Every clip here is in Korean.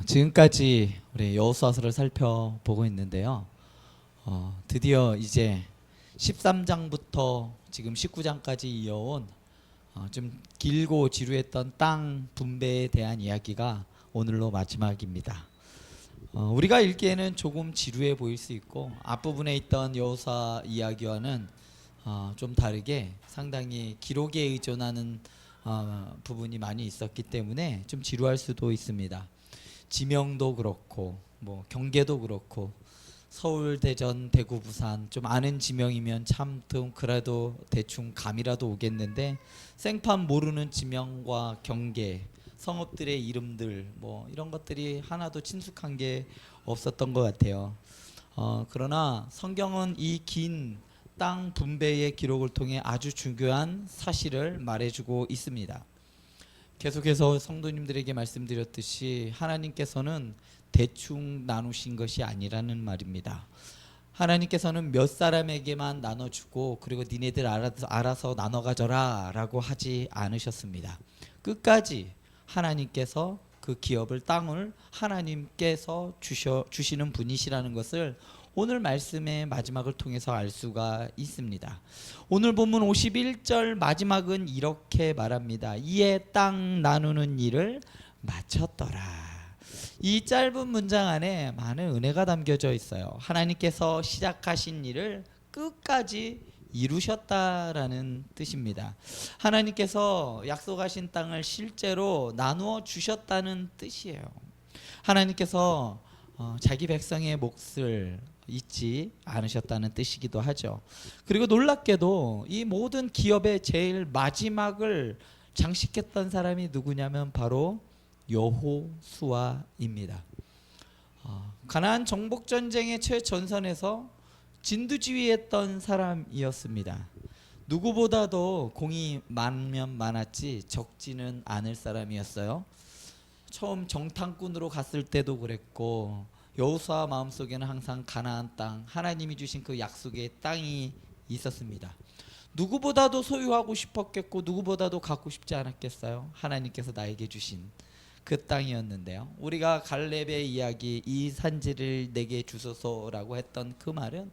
지금까지 우리 여호수아서를 살펴보고 있는데요. 드디어 이제 13장부터 지금 19장까지 이어온 좀 길고 지루했던 땅 분배에 대한 이야기가 오늘로 마지막입니다. 우리가 읽기에는 조금 지루해 보일 수 있고 앞부분에 있던 여호수아 이야기와는 좀 다르게 상당히 기록에 의존하는 부분이 많이 있었기 때문에 좀 지루할 수도 있습니다. 지명도 그렇고 뭐 경계도 그렇고 서울, 대전, 대구, 부산 좀 아는 지명이면 참 그래도 대충 감이라도 오겠는데 생판 모르는 지명과 경계, 성읍들의 이름들 뭐 이런 것들이 하나도 친숙한 게 없었던 것 같아요. 그러나 성경은 이 긴 땅 분배의 기록을 통해 아주 중요한 사실을 말해주고 있습니다. 계속해서 성도님들에게 말씀드렸듯이 하나님께서는 대충 나누신 것이 아니라는 말입니다. 하나님께서는 몇 사람에게만 나눠주고 그리고 니네들 알아서 나눠 가져라 라고 하지 않으셨습니다. 끝까지 하나님께서 그 기업을 땅을 하나님께서 주시는 분이시라는 것을 오늘 말씀의 마지막을 통해서 알 수가 있습니다. 오늘 본문 51절 마지막은 이렇게 말합니다. 이에 땅 나누는 일을 마쳤더라. 이 짧은 문장 안에 많은 은혜가 담겨져 있어요. 하나님께서 시작하신 일을 끝까지 이루셨다라는 뜻입니다. 하나님께서 약속하신 땅을 실제로 나누어 주셨다는 뜻이에요. 하나님께서 자기 백성의 몫을 잊지 않으셨다는 뜻이기도 하죠. 그리고 놀랍게도 이 모든 기업의 제일 마지막을 장식했던 사람이 누구냐면 바로 여호수아입니다. 가나안 정복 전쟁의 최전선에서 진두지휘했던 사람이었습니다. 누구보다도 공이 많으면 많았지 적지는 않을 사람이었어요. 처음 정탐꾼으로 갔을 때도 그랬고 여호수아 마음속에는 항상 가나안 땅, 하나님이 주신 그 약속의 땅이 있었습니다. 누구보다도 소유하고 싶었겠고 누구보다도 갖고 싶지 않았겠어요? 하나님께서 나에게 주신 그 땅이었는데요. 우리가 갈렙의 이야기, 이 산지를 내게 주소서라고 했던 그 말은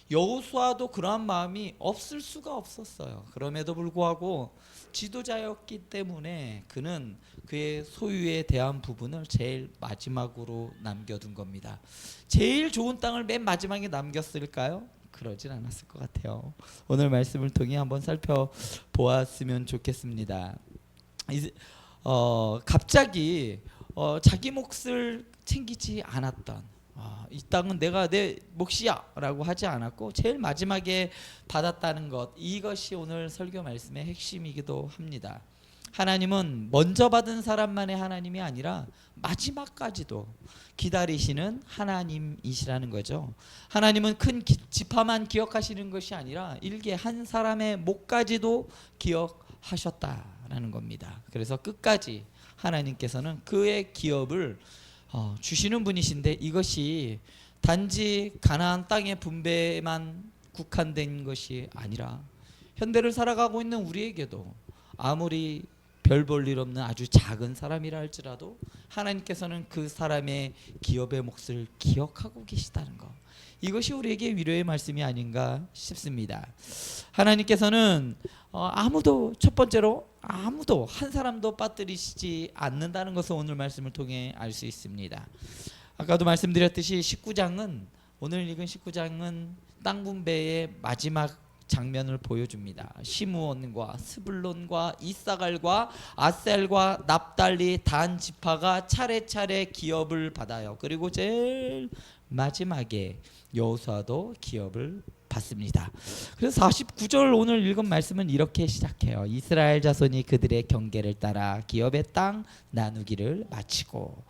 여호수아도 그러한 마음이 없을 수가 없었어요. 그럼에도 불구하고 지도자였기 때문에 그는 그의 소유에 대한 부분을 제일 마지막으로 남겨둔 겁니다. 제일 좋은 땅을 맨 마지막에 남겼을까요? 그러진 않았을 것 같아요. 오늘 말씀을 통해 한번 살펴보았으면 좋겠습니다. 갑자기 자기 몫을 챙기지 않았던 이 땅은 내 몫이야 라고 하지 않았고 제일 마지막에 받았다는 것, 이것이 오늘 설교 말씀의 핵심이기도 합니다. 하나님은 먼저 받은 사람만의 하나님이 아니라 마지막까지도 기다리시는 하나님이시라는 거죠. 하나님은 큰 지파만 기억하시는 것이 아니라 일개 한 사람의 몫까지도 기억하셨다라는 겁니다. 그래서 끝까지 하나님께서는 그의 기업을 주시는 분이신데 이것이 단지 가나안 땅의 분배만 국한된 것이 아니라 현대를 살아가고 있는 우리에게도 아무리 별 볼 일 없는 아주 작은 사람이라 할지라도 하나님께서는 그 사람의 기업의 몫을 기억하고 계시다는 것, 이것이 우리에게 위로의 말씀이 아닌가 싶습니다. 하나님께서는 첫 번째로 아무도 한 사람도 빠뜨리시지 않는다는 것을 오늘 말씀을 통해 알 수 있습니다. 아까도 말씀드렸듯이 19장은 오늘 읽은 19장은 땅 분배의 마지막 장면을 보여줍니다. 시므온과 스불론과 이사갈과 아셀과 납달리 단 지파가 차례차례 기업을 받아요. 그리고 제일 마지막에 여호수아도 기업을 받습니다. 그래서 49절 오늘 읽은 말씀은 이렇게 시작해요. 이스라엘 자손이 그들의 경계를 따라 기업의 땅 나누기를 마치고.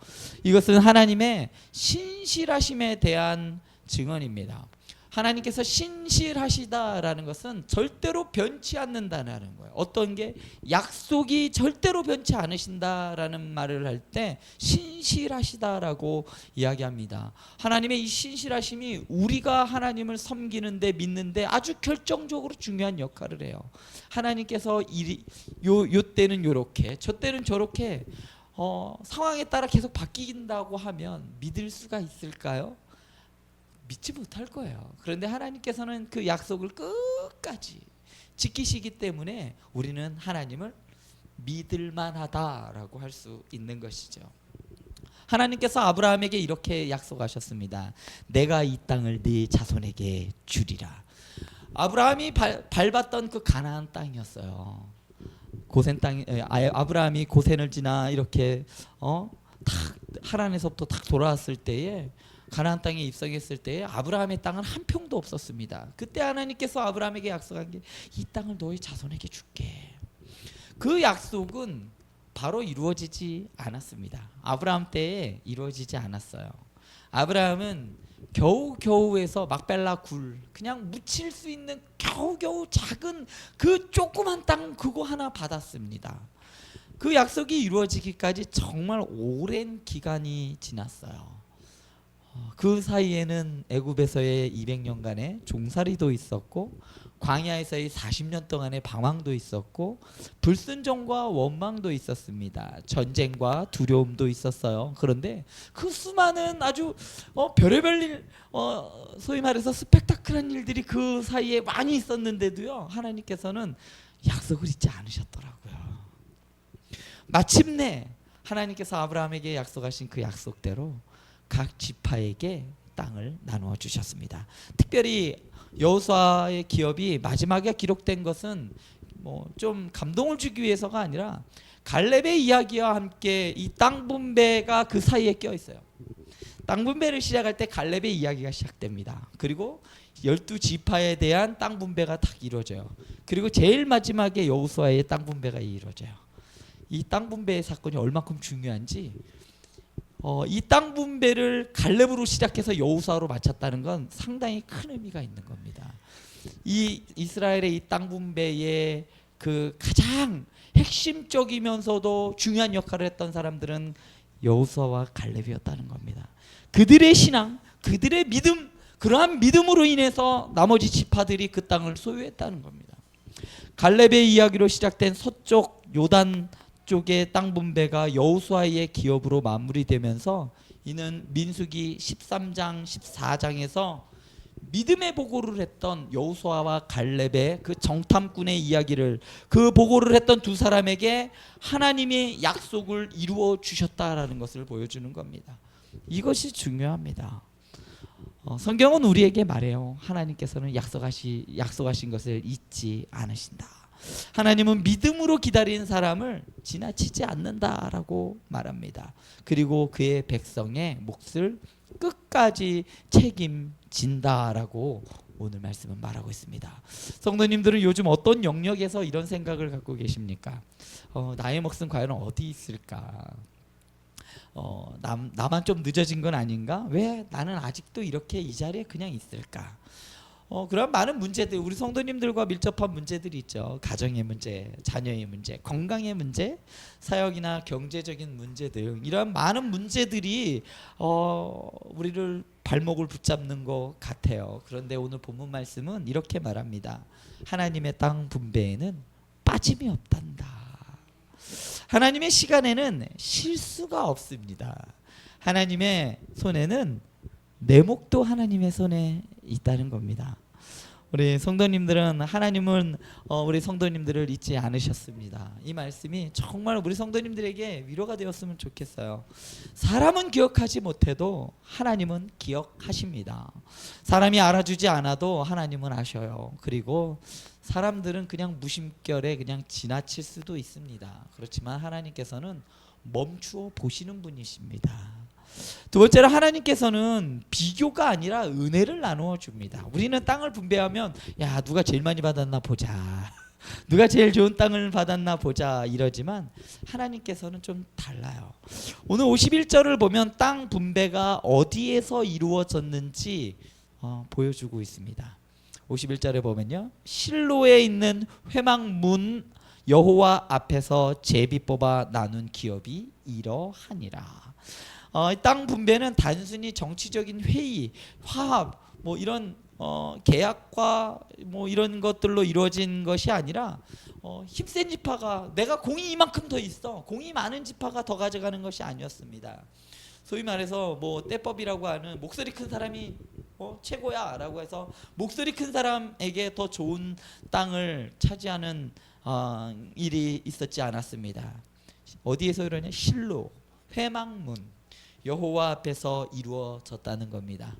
이것은 하나님의 신실하심에 대한 증언입니다. 하나님께서 신실하시다라는 것은 절대로 변치 않는다는 거예요. 어떤 게 약속이 절대로 변치 않으신다라는 말을 할 때 신실하시다라고 이야기합니다. 하나님의 이 신실하심이 우리가 하나님을 섬기는데 믿는데 아주 결정적으로 중요한 역할을 해요. 하나님께서 요 때는 요렇게 저 때는 저렇게 상황에 따라 계속 바뀐다고 하면 믿을 수가 있을까요? 믿지 못할 거예요. 그런데 하나님께서는 그 약속을 끝까지 지키시기 때문에 우리는 하나님을 믿을 만하다라고 할 수 있는 것이죠. 하나님께서 아브라함에게 이렇게 약속하셨습니다. 내가 이 땅을 네 자손에게 주리라. 아브라함이 밟았던 그 가나안 땅이었어요. 고센 땅, 아브라함이 고센을 지나 이렇게 탁 하란에서부터 탁 돌아왔을 때에 가나안 땅에 입성했을 때에 아브라함의 땅은 한 평도 없었습니다. 그때 하나님께서 아브라함에게 약속한 게 이 땅을 너희 자손에게 줄게. 그 약속은 바로 이루어지지 않았습니다. 아브라함 때에 이루어지지 않았어요. 아브라함은 겨우겨우에서 막벨라 굴, 그냥 묻힐 수 있는 겨우겨우 작은 그 조그만 땅 그거 하나 받았습니다. 그 약속이 이루어지기까지 정말 오랜 기간이 지났어요. 그 사이에는 애굽에서의 200년간의 종살이도 있었고 광야에서의 40년 동안의 방황도 있었고 불순종과 원망도 있었습니다. 전쟁과 두려움도 있었어요. 그런데 그 수많은 아주 별의별 일, 소위 말해서 스펙타클한 일들이 그 사이에 많이 있었는데도요, 하나님께서는 약속을 잊지 않으셨더라고요. 마침내 하나님께서 아브라함에게 약속하신 그 약속대로 각 지파에게 땅을 나누어 주셨습니다. 특별히 여호수아의 기업이 마지막에 기록된 것은 좀 감동을 주기 위해서가 아니라 갈렙의 이야기와 함께 이 땅 분배가 그 사이에 껴 있어요. 땅 분배를 시작할 때 갈렙의 이야기가 시작됩니다. 그리고 12지파에 대한 땅 분배가 딱 이루어져요. 그리고 제일 마지막에 여호수아의 땅 분배가 이루어져요. 이 땅 분배의 사건이 얼마큼 중요한지, 이 땅 분배를 갈렙으로 시작해서 여호수아로 마쳤다는 건 상당히 큰 의미가 있는 겁니다. 이 이스라엘의 이 땅 분배의 그 가장 핵심적이면서도 중요한 역할을 했던 사람들은 여호수아와 갈렙이었다는 겁니다. 그들의 신앙, 그들의 믿음, 그러한 믿음으로 인해서 나머지 지파들이 그 땅을 소유했다는 겁니다. 갈렙의 이야기로 시작된 서쪽 요단 쪽의 땅 분배가 여호수아의 기업으로 마무리되면서 이는 민수기 13장 14장에서 믿음의 보고를 했던 여호수아와 갈렙의 그 정탐꾼의 이야기를, 그 보고를 했던 두 사람에게 하나님의 약속을 이루어 주셨다라는 것을 보여주는 겁니다. 이것이 중요합니다. 성경은 우리에게 말해요. 하나님께서는 약속하신 것을 잊지 않으신다. 하나님은 믿음으로 기다리는 사람을 지나치지 않는다라고 말합니다. 그리고 그의 백성의 몫을 끝까지 책임진다라고 오늘 말씀은 말하고 있습니다. 성도님들은 요즘 어떤 영역에서 이런 생각을 갖고 계십니까? 나의 몫은 과연 어디 있을까? 나만 좀 늦어진 건 아닌가? 왜 나는 아직도 이렇게 이 자리에 그냥 있을까? 그런 많은 문제들, 우리 성도님들과 밀접한 문제들이 있죠. 가정의 문제, 자녀의 문제, 건강의 문제, 사역이나 경제적인 문제 등 이런 많은 문제들이 우리를 발목을 붙잡는 것 같아요. 그런데 오늘 본문 말씀은 이렇게 말합니다. 하나님의 땅 분배에는 빠짐이 없단다. 하나님의 시간에는 실수가 없습니다. 하나님의 손에는 내 목도 하나님의 손에 있다는 겁니다. 우리 성도님들은 하나님은 우리 성도님들을 잊지 않으셨습니다. 이 말씀이 정말 우리 성도님들에게 위로가 되었으면 좋겠어요. 사람은 기억하지 못해도 하나님은 기억하십니다. 사람이 알아주지 않아도 하나님은 아셔요. 그리고 사람들은 그냥 무심결에 그냥 지나칠 수도 있습니다. 그렇지만 하나님께서는 멈추어 보시는 분이십니다. 두 번째로 하나님께서는 비교가 아니라 은혜를 나누어 줍니다. 우리는 땅을 분배하면 야, 누가 제일 많이 받았나 보자, 누가 제일 좋은 땅을 받았나 보자 이러지만 하나님께서는 좀 달라요. 오늘 51절을 보면 땅 분배가 어디에서 이루어졌는지 보여주고 있습니다. 51절에 보면요, 실로에 있는 회막문 여호와 앞에서 제비 뽑아 나눈 기업이 이러하니라. 땅 분배는 단순히 정치적인 회의, 화합 이런 계약과 뭐 이런 것들로 이루어진 것이 아니라 힘센 지파가 내가 공이 이만큼 더 있어, 공이 많은 지파가 더 가져가는 것이 아니었습니다. 소위 말해서 뭐 떼법이라고 하는 목소리 큰 사람이 최고야 라고 해서 목소리 큰 사람에게 더 좋은 땅을 차지하는 일이 있었지 않았습니다. 어디에서 이러냐? 실로, 회막문, 여호와 앞에서 이루어졌다는 겁니다.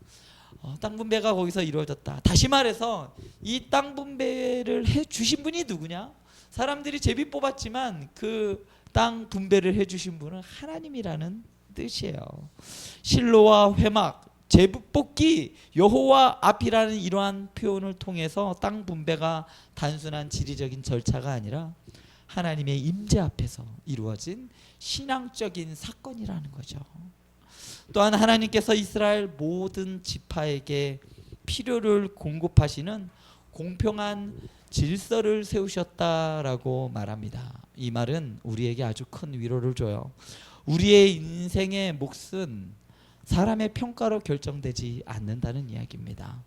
땅 분배가 거기서 이루어졌다. 다시 말해서 이 땅 분배를 해 주신 분이 누구냐? 사람들이 제비 뽑았지만 그 땅 분배를 해 주신 분은 하나님이라는 뜻이에요. 실로와 회막, 제비 뽑기, 여호와 앞이라는 이러한 표현을 통해서 땅 분배가 단순한 지리적인 절차가 아니라 하나님의 임재 앞에서 이루어진 신앙적인 사건이라는 거죠. 또한 하나님께서 이스라엘 모든 지파에게 필요를 공급하시는 공평한 질서를 세우셨다라고 말합니다. 이 말은 우리에게 아주 큰 위로를 줘요. 우리의 인생의 몫은 사람의 평가로 결정되지 않는다는 이야기입니다.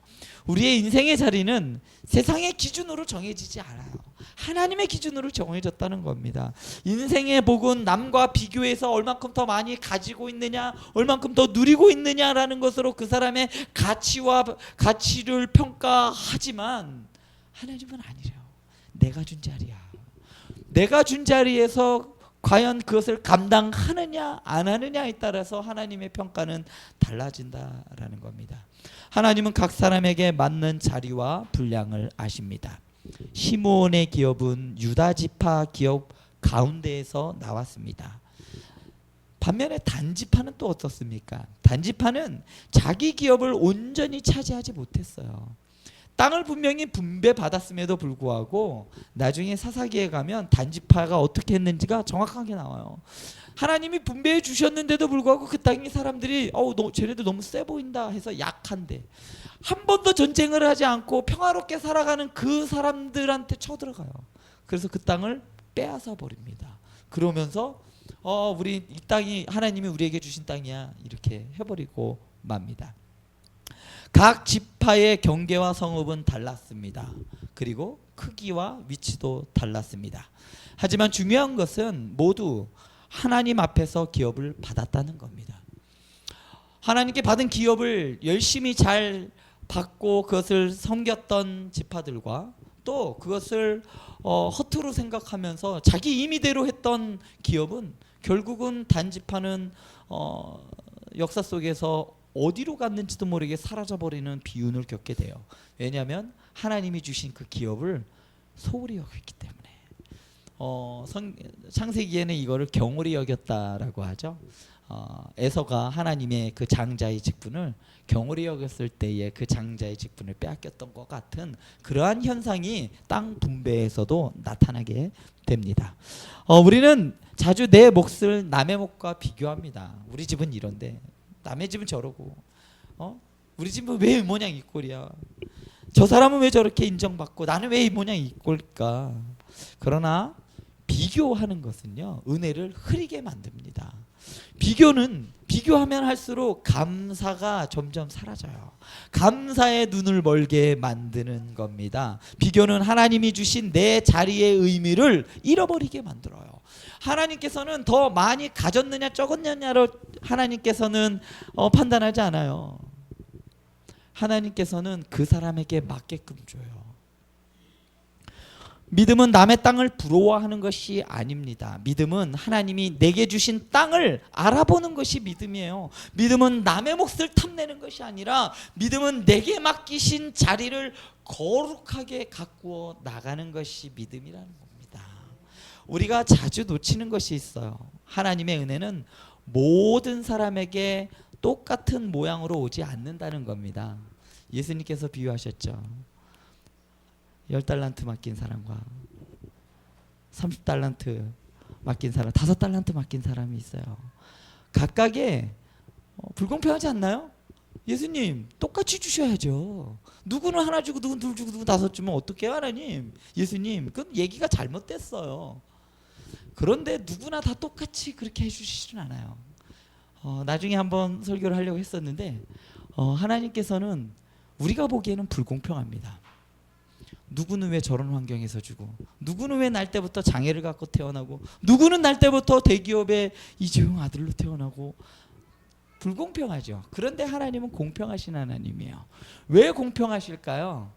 우리의 인생의 자리는 세상의 기준으로 정해지지 않아요. 하나님의 기준으로 정해졌다는 겁니다. 인생의 복은 남과 비교해서 얼만큼 더 많이 가지고 있느냐, 얼만큼 더 누리고 있느냐라는 것으로 그 사람의 가치를 평가하지만 하나님은 아니래요. 내가 준 자리야. 내가 준 자리에서 과연 그것을 감당하느냐 안 하느냐에 따라서 하나님의 평가는 달라진다라는 겁니다. 하나님은 각 사람에게 맞는 자리와 분량을 아십니다. 시므온의 기업은 유다 지파 기업 가운데에서 나왔습니다. 반면에 단지파는 또 어떻습니까? 단지파는 자기 기업을 온전히 차지하지 못했어요. 땅을 분명히 분배받았음에도 불구하고 나중에 사사기에 가면 단지파가 어떻게 했는지가 정확하게 나와요. 하나님이 분배해 주셨는데도 불구하고 그 땅의 사람들이 쟤네들 너무 세 보인다 해서 약한데 한 번도 전쟁을 하지 않고 평화롭게 살아가는 그 사람들한테 쳐들어가요. 그래서 그 땅을 빼앗아 버립니다. 그러면서 우리 이 땅이 하나님이 우리에게 주신 땅이야 이렇게 해버리고 맙니다. 각 지파의 경계와 성읍은 달랐습니다. 그리고 크기와 위치도 달랐습니다. 하지만 중요한 것은 모두 하나님 앞에서 기업을 받았다는 겁니다. 하나님께 받은 기업을 열심히 잘 받고 그것을 섬겼던 지파들과 또 그것을 허투루 생각하면서 자기 임의대로 했던 기업은 결국은 단지파는 역사 속에서 어디로 갔는지도 모르게 사라져버리는 비운을 겪게 돼요. 왜냐하면 하나님이 주신 그 기업을 소홀히 여겼기 때문에. 창세기에는 이거를 경홀히 여겼다라고 하죠. 에서가 하나님의 그 장자의 직분을 경홀히 여겼을 때에 그 장자의 직분을 빼앗겼던 것 같은 그러한 현상이 땅 분배에서도 나타나게 됩니다. 우리는 자주 내 몫을 남의 몫과 비교합니다. 우리 집은 이런데 남의 집은 저러고 우리 집은 왜 이 모양 이 꼴이야, 저 사람은 왜 저렇게 인정받고 나는 왜 이 모양 이 꼴일까. 그러나 비교하는 것은요 은혜를 흐리게 만듭니다. 비교하면 할수록 감사가 점점 사라져요. 감사의 눈을 멀게 만드는 겁니다. 비교는 하나님이 주신 내 자리의 의미를 잃어버리게 만들어요. 하나님께서는 더 많이 가졌느냐 적었느냐로 하나님께서는 판단하지 않아요. 하나님께서는 그 사람에게 맞게끔 줘요. 믿음은 남의 땅을 부러워하는 것이 아닙니다. 믿음은 하나님이 내게 주신 땅을 알아보는 것이 믿음이에요. 믿음은 남의 몫을 탐내는 것이 아니라 믿음은 내게 맡기신 자리를 거룩하게 가꾸어 나가는 것이 믿음이라는 겁니다. 우리가 자주 놓치는 것이 있어요. 하나님의 은혜는 모든 사람에게 똑같은 모양으로 오지 않는다는 겁니다. 예수님께서 비유하셨죠. 10달란트 맡긴 사람과 30달란트 맡긴 사람, 5달란트 맡긴 사람이 있어요. 각각의 불공평하지 않나요? 예수님 똑같이 주셔야죠. 누구는 하나 주고 누구는 둘 주고 누구는 5 주면 어떡해요 하나님? 예수님 그건 얘기가 잘못됐어요. 그런데 누구나 다 똑같이 그렇게 해주시진 않아요. 나중에 한번 설교를 하려고 했었는데 하나님께서는 우리가 보기에는 불공평합니다. 누구는 왜 저런 환경에서 주고, 누구는 왜 날 때부터 장애를 갖고 태어나고, 누구는 날 때부터 대기업의 이재용 아들로 태어나고, 불공평하죠. 그런데 하나님은 공평하신 하나님이에요. 왜 공평하실까요?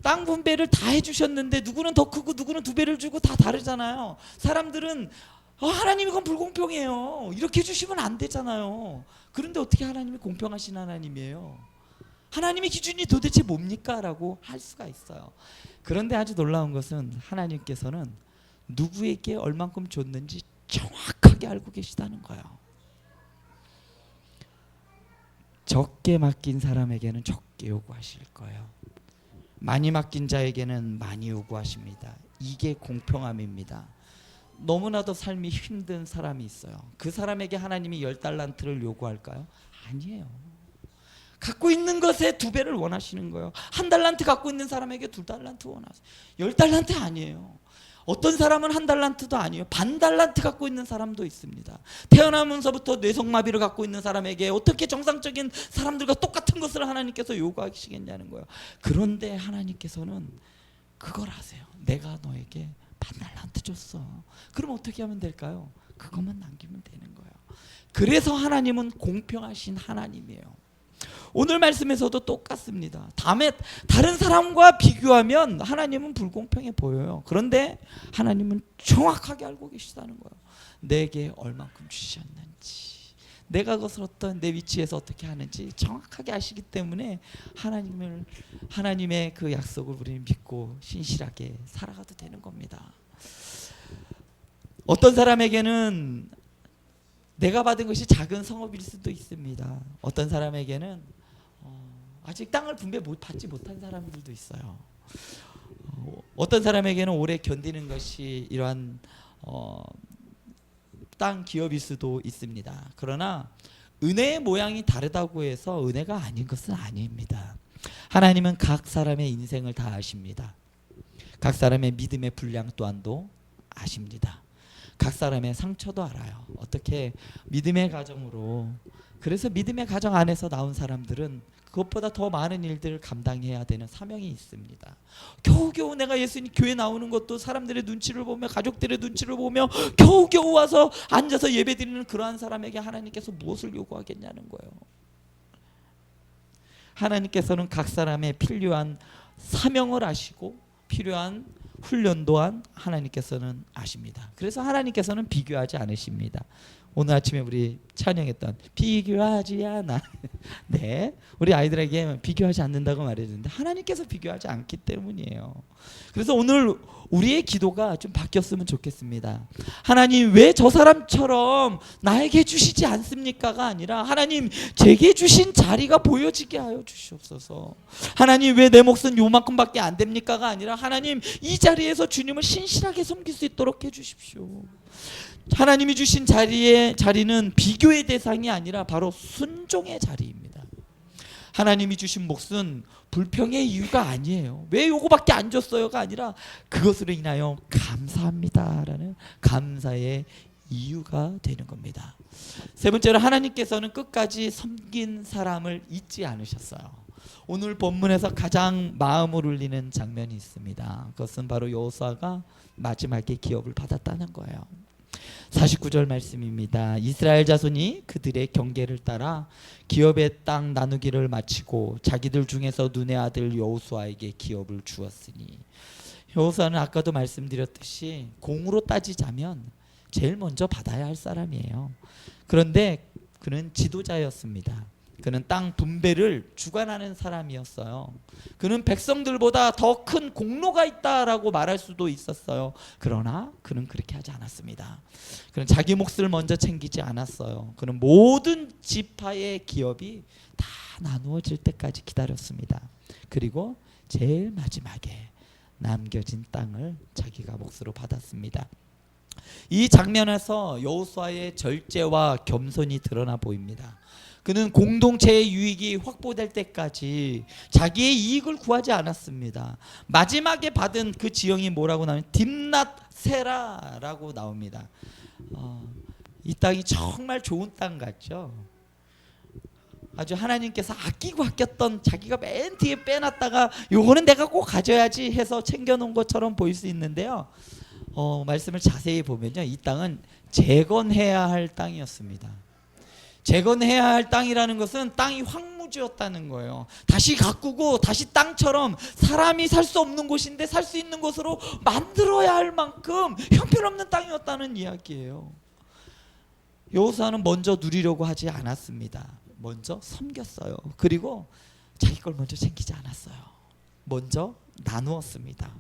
땅 분배를 다 해주셨는데 누구는 더 크고 누구는 두 배를 주고 다 다르잖아요. 사람들은 하나님 이건 불공평해요, 이렇게 해주시면 안 되잖아요. 그런데 어떻게 하나님이 공평하신 하나님이에요? 하나님의 기준이 도대체 뭡니까? 라고 할 수가 있어요. 그런데 아주 놀라운 것은 하나님께서는 누구에게 얼만큼 줬는지 정확하게 알고 계시다는 거예요. 적게 맡긴 사람에게는 적게 요구하실 거예요. 많이 맡긴 자에게는 많이 요구하십니다. 이게 공평함입니다. 너무나도 삶이 힘든 사람이 있어요. 그 사람에게 하나님이 10달란트를 요구할까요? 아니에요. 갖고 있는 것에 2배를 원하시는 거예요. 1달란트 갖고 있는 사람에게 2달란트 원하세요. 10달란트 아니에요. 어떤 사람은 1달란트도 아니에요. 반달란트 갖고 있는 사람도 있습니다. 태어나면서부터 뇌성마비를 갖고 있는 사람에게 어떻게 정상적인 사람들과 똑같은 것을 하나님께서 요구하시겠냐는 거예요. 그런데 하나님께서는 그걸 아세요. 내가 너에게 반달란트 줬어. 그럼 어떻게 하면 될까요? 그것만 남기면 되는 거예요. 그래서 하나님은 공평하신 하나님이에요. 오늘 말씀에서도 똑같습니다. 다른 사람과 비교하면 하나님은 불공평해 보여요. 그런데 하나님은 정확하게 알고 계시다는 거예요. 내게 얼만큼 주셨는지, 내가 그것을 내 위치에서 어떻게 하는지 정확하게 아시기 때문에 하나님의 그 약속을 우리는 믿고 신실하게 살아가도 되는 겁니다. 어떤 사람에게는 내가 받은 것이 작은 성업일 수도 있습니다. 어떤 사람에게는 아직 땅을 받지 못한 사람들도 있어요. 어떤 사람에게는 오래 견디는 것이 이러한 땅 기업일 수도 있습니다. 그러나 은혜의 모양이 다르다고 해서 은혜가 아닌 것은 아닙니다. 하나님은 각 사람의 인생을 다 아십니다. 각 사람의 믿음의 분량 또한도 아십니다. 각 사람의 상처도 알아요. 어떻게 믿음의 가정으로, 그래서 믿음의 가정 안에서 나온 사람들은 그것보다 더 많은 일들을 감당해야 되는 사명이 있습니다. 겨우겨우 내가 예수님 교회 나오는 것도 사람들의 눈치를 보며, 가족들의 눈치를 보며 겨우겨우 와서 앉아서 예배드리는 그러한 사람에게 하나님께서 무엇을 요구하겠냐는 거예요. 하나님께서는 각 사람의 필요한 사명을 아시고 필요한 훈련 또한 하나님께서는 아십니다. 그래서 하나님께서는 비교하지 않으십니다. 오늘 아침에 우리 찬양했던 비교하지 않아. 네, 우리 아이들에게 비교하지 않는다고 말해주는데 하나님께서 비교하지 않기 때문이에요. 그래서 오늘 우리의 기도가 좀 바뀌었으면 좋겠습니다. 하나님 왜 저 사람처럼 나에게 주시지 않습니까가 아니라 하나님 제게 주신 자리가 보여지게 하여 주시옵소서. 하나님 왜 내 몫은 요만큼밖에 안 됩니까가 아니라 하나님 이 자리에서 주님을 신실하게 섬길 수 있도록 해주십시오. 하나님이 주신 자리는 비교의 대상이 아니라 바로 순종의 자리입니다. 하나님이 주신 몫은 불평의 이유가 아니에요. 왜 요거밖에 안 줬어요가 아니라 그것으로 인하여 감사합니다라는 감사의 이유가 되는 겁니다. 세 번째로 하나님께서는 끝까지 섬긴 사람을 잊지 않으셨어요. 오늘 본문에서 가장 마음을 울리는 장면이 있습니다. 그것은 바로 여호수아가 마지막에 기업을 받았다는 거예요. 49절 말씀입니다. 이스라엘 자손이 그들의 경계를 따라 기업의 땅 나누기를 마치고 자기들 중에서 눈의 아들 여호수아에게 기업을 주었으니, 여호수아는 아까도 말씀드렸듯이 공으로 따지자면 제일 먼저 받아야 할 사람이에요. 그런데 그는 지도자였습니다. 그는 땅 분배를 주관하는 사람이었어요. 그는 백성들보다 더 큰 공로가 있다라고 말할 수도 있었어요. 그러나 그는 그렇게 하지 않았습니다. 그는 자기 몫을 먼저 챙기지 않았어요. 그는 모든 지파의 기업이 다 나누어질 때까지 기다렸습니다. 그리고 제일 마지막에 남겨진 땅을 자기가 몫으로 받았습니다. 이 장면에서 여호수아의 절제와 겸손이 드러나 보입니다. 그는 공동체의 유익이 확보될 때까지 자기의 이익을 구하지 않았습니다. 마지막에 받은 그 지형이 뭐라고 나오면 딥낫세라라고 나옵니다. 이 땅이 정말 좋은 땅 같죠? 아주 하나님께서 아끼고 아꼈던 자기가 맨 뒤에 빼놨다가 요거는 내가 꼭 가져야지 해서 챙겨놓은 것처럼 보일 수 있는데요. 말씀을 자세히 보면요, 이 땅은 재건해야 할 땅이었습니다. 재건해야 할 땅이라는 것은 땅이 황무지였다는 거예요. 다시 가꾸고 다시 땅처럼 사람이 살 수 없는 곳인데 살 수 있는 곳으로 만들어야 할 만큼 형편없는 땅이었다는 이야기예요. 여호수아는 먼저 누리려고 하지 않았습니다. 먼저 섬겼어요. 그리고 자기 걸 먼저 챙기지 않았어요. 먼저 나누었습니다.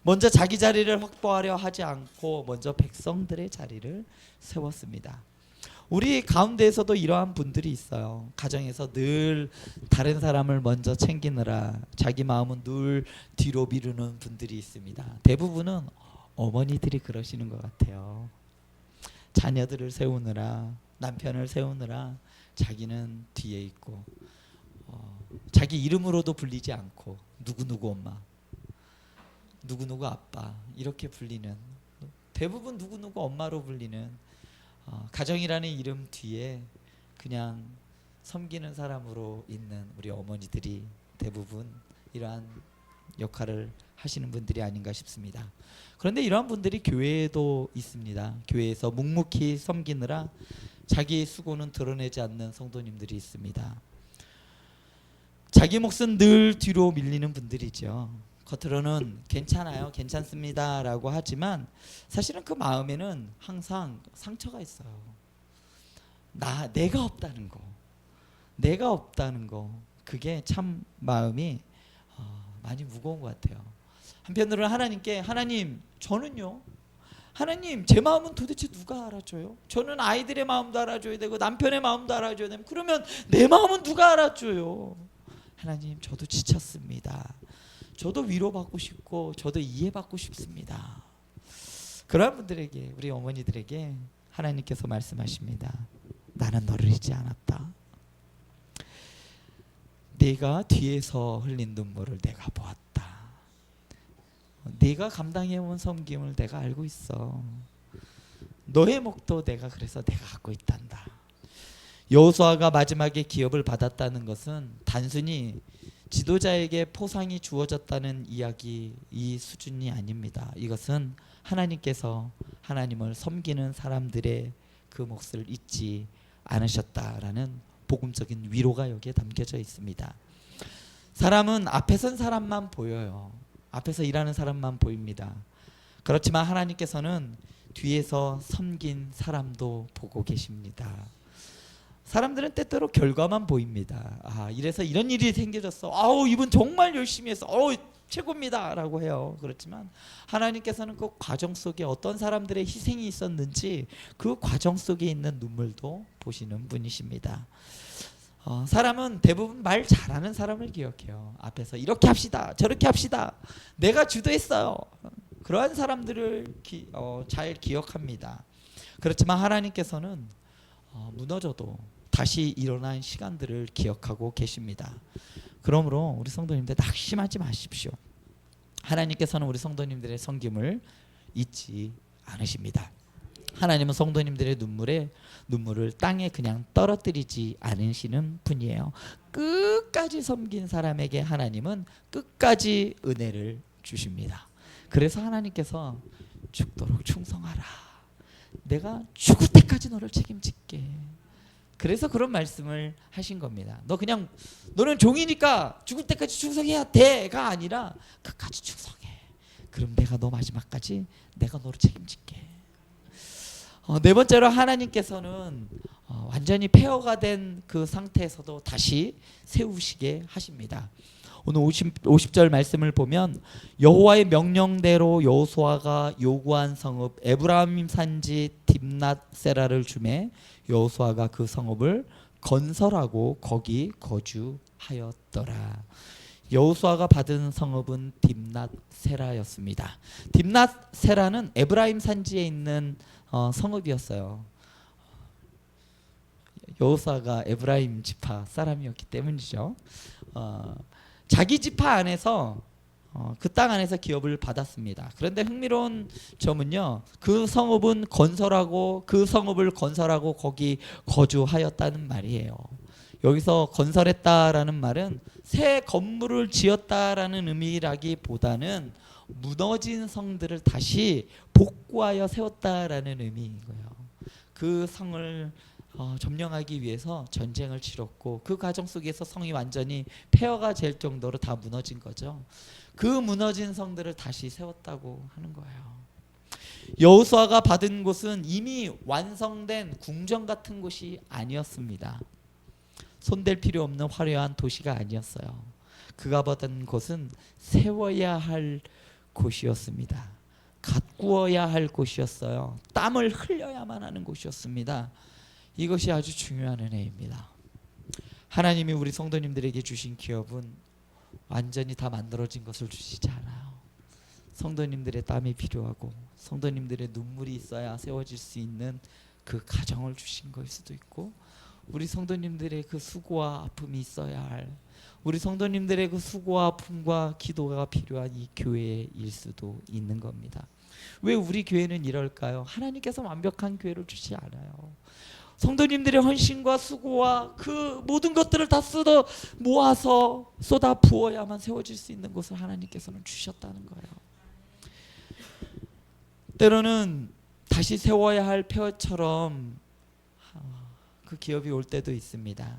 먼저 자기 자리를 확보하려 하지 않고 먼저 백성들의 자리를 세웠습니다. 우리 가운데에서도 이러한 분들이 있어요. 가정에서 늘 다른 사람을 먼저 챙기느라 자기 마음은 늘 뒤로 미루는 분들이 있습니다. 대부분은 어머니들이 그러시는 것 같아요. 자녀들을 세우느라, 남편을 세우느라 자기는 뒤에 있고, 자기 이름으로도 불리지 않고 누구누구 엄마, 누구누구 아빠 이렇게 불리는, 대부분 누구누구 엄마로 불리는 가정이라는 이름 뒤에 그냥 섬기는 사람으로 있는 우리 어머니들이 대부분 이러한 역할을 하시는 분들이 아닌가 싶습니다. 그런데 이러한 분들이 교회에도 있습니다. 교회에서 묵묵히 섬기느라 자기의 수고는 드러내지 않는 성도님들이 있습니다. 자기 몫은 늘 뒤로 밀리는 분들이죠. 겉으로는 괜찮아요, 괜찮습니다 라고 하지만 사실은 그 마음에는 항상 상처가 있어요. 내가 없다는 거, 내가 없다는 거, 그게 참 마음이 많이 무거운 것 같아요. 한편으로는 하나님께, 하나님 저는요, 하나님 제 마음은 도대체 누가 알아줘요? 저는 아이들의 마음도 알아줘야 되고 남편의 마음도 알아줘야 되면, 그러면 내 마음은 누가 알아줘요? 하나님 저도 지쳤습니다. 저도 위로받고 싶고 저도 이해받고 싶습니다. 그러한 분들에게, 우리 어머니들에게 하나님께서 말씀하십니다. 나는 너를 잊지 않았다. 네가 뒤에서 흘린 눈물을 내가 보았다. 네가 감당해온 섬김을 내가 알고 있어. 너의 몫도 내가 그래서 내가 갖고 있단다. 여호수아가 마지막에 기업을 받았다는 것은 단순히 지도자에게 포상이 주어졌다는 이야기, 이 수준이 아닙니다. 이것은 하나님께서 하나님을 섬기는 사람들의 그 몫을 잊지 않으셨다라는 복음적인 위로가 여기에 담겨져 있습니다. 사람은 앞에 선 사람만 보여요. 앞에서 일하는 사람만 보입니다. 그렇지만 하나님께서는 뒤에서 섬긴 사람도 보고 계십니다. 사람들은 때때로 결과만 보입니다. 이래서 이런 일이 생겨졌어. 이분 정말 열심히 했어. 최고입니다 라고 해요. 그렇지만 하나님께서는 그 과정 속에 어떤 사람들의 희생이 있었는지 그 과정 속에 있는 눈물도 보시는 분이십니다. 사람은 대부분 말 잘하는 사람을 기억해요. 앞에서 이렇게 합시다, 저렇게 합시다, 내가 주도했어요, 그러한 사람들을 잘 기억합니다. 그렇지만 하나님께서는 무너져도 다시 일어난 시간들을 기억하고 계십니다. 그러므로 우리 성도님들 낙심하지 마십시오. 하나님께서는 우리 성도님들의 섬김을 잊지 않으십니다. 하나님은 성도님들의 눈물을 땅에 그냥 떨어뜨리지 않으시는 분이에요. 끝까지 섬긴 사람에게 하나님은 끝까지 은혜를 주십니다. 그래서 하나님께서 죽도록 충성하라, 내가 죽을 때까지 너를 책임질게. 그래서 그런 말씀을 하신 겁니다. 너는 종이니까 죽을 때까지 충성해야 돼가 아니라 끝까지 충성해. 그럼 내가 너 마지막까지 내가 너를 책임질게. 네 번째로 하나님께서는 완전히 폐허가 된 그 상태에서도 다시 세우시게 하십니다. 오늘 50절 말씀을 보면 여호와의 명령대로 여호수아가 요구한 성읍 에브라임 산지 딥낫세라를 주매 여호수아가 그 성읍을 건설하고 거기 거주하였더라. 여호수아가 받은 성읍은 딥낫세라였습니다. 딥낫세라는 에브라임 산지에 있는 성읍이었어요. 여호수아가 에브라임 지파 사람이었기 때문이죠. 자기 지파 안에서 그 땅 안에서 기업을 받았습니다. 그런데 흥미로운 점은요, 그 성읍을 건설하고 거기 거주하였다는 말이에요. 여기서 건설했다라는 말은 새 건물을 지었다라는 의미라기보다는 무너진 성들을 다시 복구하여 세웠다라는 의미인 거예요. 그 성을 점령하기 위해서 전쟁을 치렀고 그 과정 속에서 성이 완전히 폐허가 될 정도로 다 무너진 거죠. 그 무너진 성들을 다시 세웠다고 하는 거예요. 여호수아가 받은 곳은 이미 완성된 궁전 같은 곳이 아니었습니다. 손댈 필요 없는 화려한 도시가 아니었어요. 그가 받은 곳은 세워야 할 곳이었습니다. 가꾸어야 할 곳이었어요. 땀을 흘려야만 하는 곳이었습니다. 이것이 아주 중요한 은혜입니다. 하나님이 우리 성도님들에게 주신 기업은 완전히 다 만들어진 것을 주시지 않아요. 성도님들의 땀이 필요하고 성도님들의 눈물이 있어야 세워질 수 있는 그 가정을 주신 걸 수도 있고, 우리 성도님들의 그 수고와 아픔이 있어야 할, 우리 성도님들의 그 수고와 아픔과 기도가 필요한 이 교회일 수도 있는 겁니다. 왜 우리 교회는 이럴까요? 하나님께서 완벽한 교회를 주지 않아요. 성도님들의 헌신과 수고와 그 모든 것들을 다 모아서 쏟아 부어야만 세워질 수 있는 곳을 하나님께서는 주셨다는 거예요. 때로는 다시 세워야 할 폐허처럼 그 기업이 올 때도 있습니다.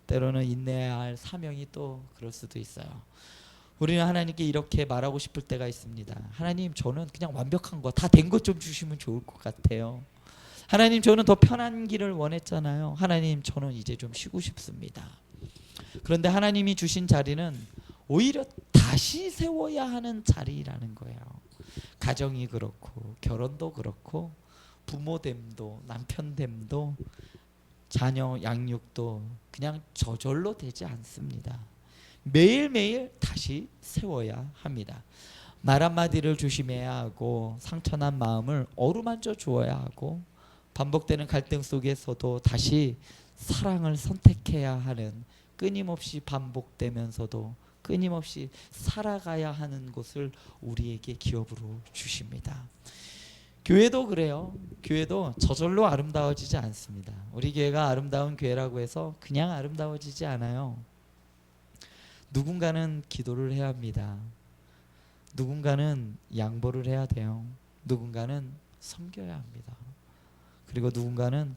때로는 인내해야 할 사명이 또 그럴 수도 있어요. 우리는 하나님께 이렇게 말하고 싶을 때가 있습니다. 하나님, 저는 그냥 완벽한 거 다 된 것 좀 주시면 좋을 것 같아요. 하나님, 저는 더 편한 길을 원했잖아요. 하나님, 저는 이제 좀 쉬고 싶습니다. 그런데 하나님이 주신 자리는 오히려 다시 세워야 하는 자리라는 거예요. 가정이 그렇고 결혼도 그렇고 부모됨도 남편됨도 자녀 양육도 그냥 저절로 되지 않습니다. 매일매일 다시 세워야 합니다. 말 한마디를 조심해야 하고 상처난 마음을 어루만져 주어야 하고 반복되는 갈등 속에서도 다시 사랑을 선택해야 하는, 끊임없이 반복되면서도 끊임없이 살아가야 하는 것을 우리에게 기업으로 주십니다. 교회도 그래요. 교회도 저절로 아름다워지지 않습니다. 우리 교회가 아름다운 교회라고 해서 그냥 아름다워지지 않아요. 누군가는 기도를 해야 합니다. 누군가는 양보를 해야 돼요. 누군가는 섬겨야 합니다. 그리고 누군가는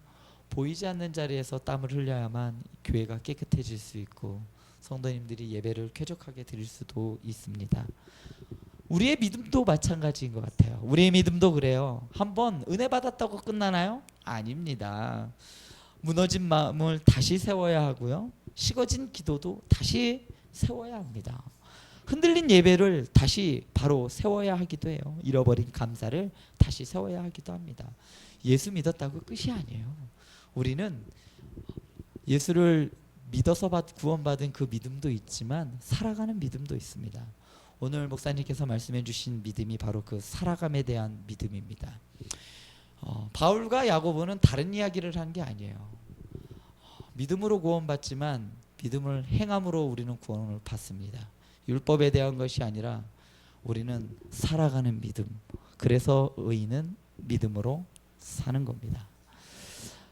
보이지 않는 자리에서 땀을 흘려야만 교회가 깨끗해질 수 있고 성도님들이 예배를 쾌적하게 드릴 수도 있습니다. 우리의 믿음도 마찬가지인 것 같아요. 우리의 믿음도 그래요. 한번 은혜 받았다고 끝나나요? 아닙니다. 무너진 마음을 다시 세워야 하고요. 식어진 기도도 다시 세워야 합니다. 흔들린 예배를 다시 바로 세워야 하기도 해요. 잃어버린 감사를 다시 세워야 하기도 합니다. 예수 믿었다고 끝이 아니에요. 우리는 예수를 믿어서 구원받은 그 믿음도 있지만 살아가는 믿음도 있습니다. 오늘 목사님께서 말씀해 주신 믿음이 바로 그 살아감에 대한 믿음입니다. 바울과 야고보는 다른 이야기를 한 게 아니에요. 믿음으로 구원받지만 믿음을 행함으로 우리는 구원을 받습니다. 율법에 대한 것이 아니라 우리는 살아가는 믿음. 그래서 의인은 믿음으로 사는 겁니다.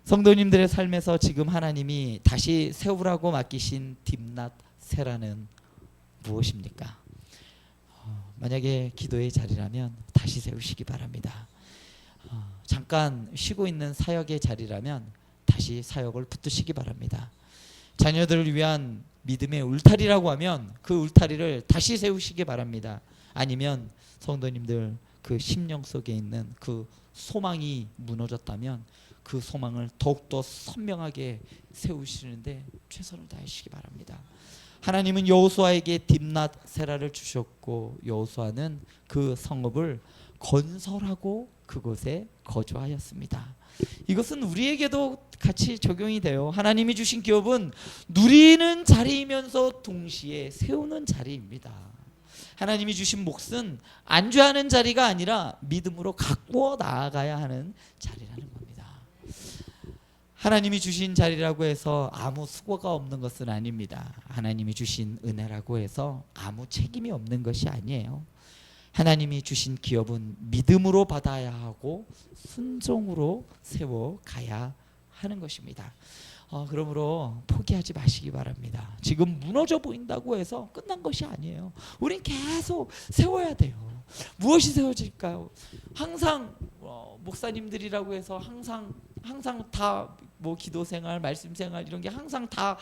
성도님들의 삶에서 지금 하나님이 다시 세우라고 맡기신 딥낫 세라는 무엇입니까? 만약에 기도의 자리라면 다시 세우시기 바랍니다. 잠깐 쉬고 있는 사역의 자리라면 다시 사역을 붙드시기 바랍니다. 자녀들을 위한 믿음의 울타리라고 하면 그 울타리를 다시 세우시기 바랍니다. 아니면 성도님들 그 심령 속에 있는 그 소망이 무너졌다면 그 소망을 더욱더 선명하게 세우시는데 최선을 다하시기 바랍니다. 하나님은 여호수아에게 딥낫 세라를 주셨고 여호수아는 그 성읍을 건설하고 그곳에 거주하였습니다. 이것은 우리에게도 같이 적용이 돼요. 하나님이 주신 기업은 누리는 자리이면서 동시에 세우는 자리입니다. 하나님이 주신 몫은 안주하는 자리가 아니라 믿음으로 가꾸어 나아가야 하는 자리라는 겁니다. 하나님이 주신 자리라고 해서 아무 수고가 없는 것은 아닙니다. 하나님이 주신 은혜라고 해서 아무 책임이 없는 것이 아니에요. 하나님이 주신 기업은 믿음으로 받아야 하고 순종으로 세워가야 하는 것입니다. 그러므로 포기하지 마시기 바랍니다. 지금 무너져 보인다고 해서 끝난 것이 아니에요. 우린 계속 세워야 돼요. 무엇이 세워질까요? 항상 목사님들이라고 해서 항상 다 뭐 기도 생활, 말씀 생활 이런 게 항상 다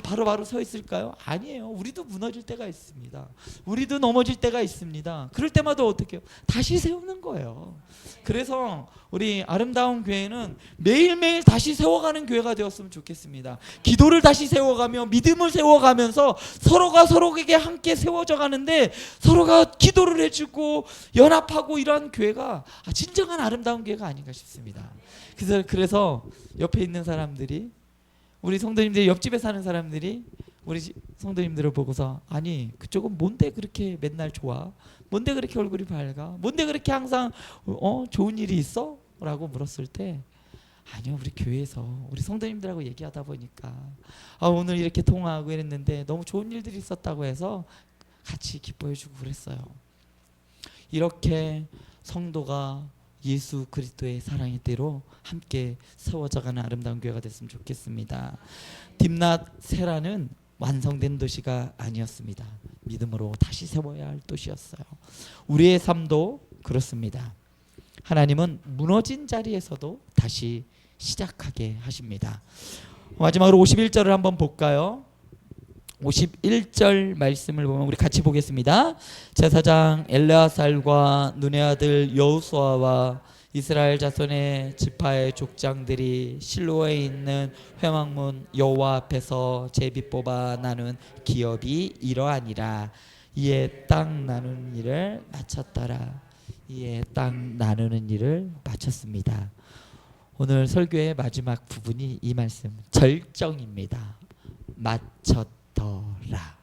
바로바로 서 있을까요? 아니에요. 우리도 무너질 때가 있습니다. 우리도 넘어질 때가 있습니다. 그럴 때마다 어떻게 해요? 다시 세우는 거예요. 그래서 우리 아름다운 교회는 매일매일 다시 세워가는 교회가 되었으면 좋겠습니다. 기도를 다시 세워가며 믿음을 세워가면서 서로가 서로에게 함께 세워져 가는데 서로가 기도를 해주고 연합하고 이러한 교회가 진정한 아름다운 교회가 아닌가 싶습니다. 그래서 옆에 있는 사람들이, 우리 성도님들이, 옆집에 사는 사람들이 우리 성도님들을 보고서 아니 그쪽은 뭔데 그렇게 맨날 좋아? 뭔데 그렇게 얼굴이 밝아? 뭔데 그렇게 항상 좋은 일이 있어? 라고 물었을 때 아니요, 우리 교회에서 우리 성도님들하고 얘기하다 보니까 오늘 이렇게 통화하고 이랬는데 너무 좋은 일들이 있었다고 해서 같이 기뻐해주고 그랬어요. 이렇게 성도가 예수 그리스도의 사랑의 대로 함께 세워져가는 아름다운 교회가 됐으면 좋겠습니다. 딥낫 세라는 완성된 도시가 아니었습니다. 믿음으로 다시 세워야 할 도시였어요. 우리의 삶도 그렇습니다. 하나님은 무너진 자리에서도 다시 시작하게 하십니다. 마지막으로 51절을 한번 볼까요? 51절 말씀을 보면 우리 같이 보겠습니다. 제사장 엘레아살과 눈의 아들 여호수아와 이스라엘 자손의 지파의 족장들이 실로에 있는 회막문 여호와 앞에서 제비 뽑아 나눈 기업이 이러하니라. 이에 땅 나누는 일을 마쳤더라. 이에 땅 나누는 일을 마쳤습니다. 오늘 설교의 마지막 부분이 이 말씀 절정입니다. 마쳤더라.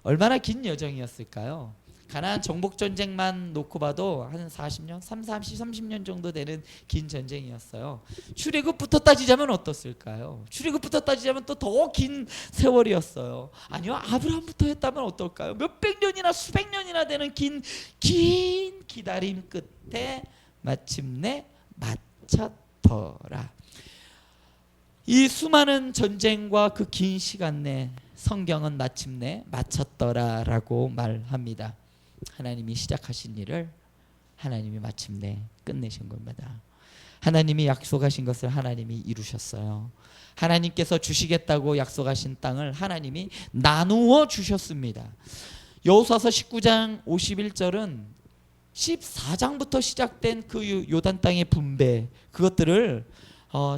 얼마나 긴 여정이었을까요? 가나안 정복 전쟁만 놓고 봐도 한 40년, 30년 정도 되는 긴 전쟁이었어요. 출애굽부터 따지자면 어떻을까요? 출애굽부터 따지자면 또 더 긴 세월이었어요. 아니요, 아브라함부터 했다면 어떨까요? 몇백 년이나 수백 년이나 되는 긴 기다림 끝에 마침내 마쳤더라. 이 수많은 전쟁과 그 긴 시간 내 성경은 마침내 마쳤더라라고 말합니다. 하나님이 시작하신 일을 하나님이 마침내 끝내신 겁니다. 하나님이 약속하신 것을 하나님이 이루셨어요. 하나님께서 주시겠다고 약속하신 땅을 하나님이 나누어 주셨습니다. 여호수아서 19장 51절은 14장부터 시작된 그 요단 땅의 분배, 그것들을